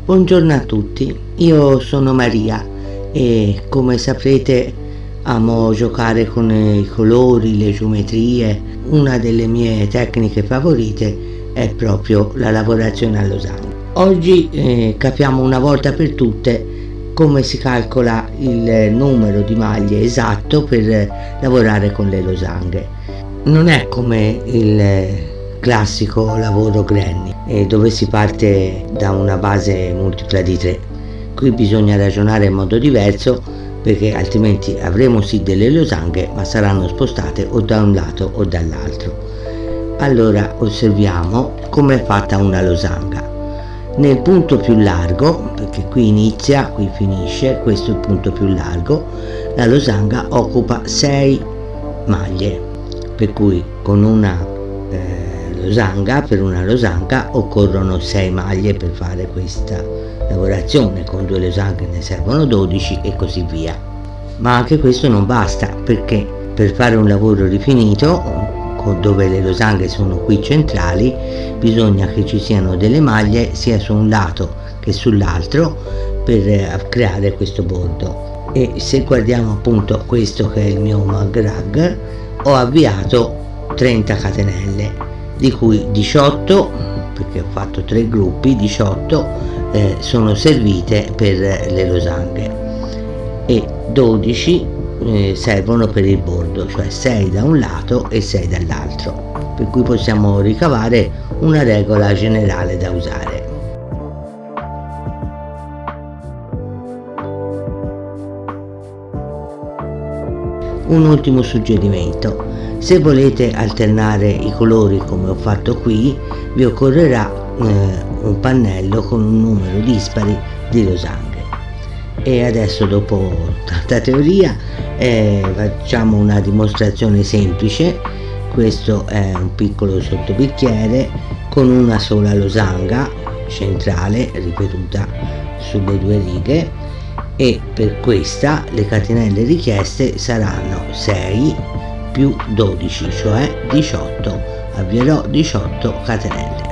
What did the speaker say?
Buongiorno a tutti, io sono Maria e come saprete amo giocare con i colori, le geometrie. Una delle mie tecniche favorite è proprio la lavorazione a Losanghe. Oggi capiamo una volta per tutte come si calcola il numero di maglie esatto per lavorare con le losanghe. Non è come il classico lavoro granny, dove si parte da una base multipla di 3. Qui bisogna ragionare in modo diverso, perché altrimenti avremo sì delle losanghe, ma saranno spostate o da un lato o dall'altro. Allora osserviamo come è fatta una losanga. Nel punto più largo, perché qui inizia, qui finisce, questo è il punto più largo, la losanga occupa 6 maglie, per cui con una per una losanga occorrono 6 maglie per fare questa lavorazione, con 2 losanghe ne servono 12 e così via. Ma anche questo non basta, perché per fare un lavoro rifinito, dove le losanghe sono qui centrali, bisogna che ci siano delle maglie sia su un lato che sull'altro per creare questo bordo. E se guardiamo appunto questo che è il mio mag rag, ho avviato 30 catenelle, di cui 18, perché ho fatto 3 gruppi, 18 sono servite per le losanghe e 12 servono per il bordo, cioè 6 da un lato e 6 dall'altro, per cui possiamo ricavare una regola generale da usare. Un ultimo suggerimento: se volete alternare i colori come ho fatto qui, vi occorrerà un pannello con un numero dispari di losanghe. E adesso, dopo tanta teoria, facciamo una dimostrazione semplice. Questo è un piccolo sottobicchiere con una sola losanga centrale ripetuta sulle 2 righe, e per questa le catenelle richieste saranno 6 più 12, cioè 18. Avvierò 18 catenelle.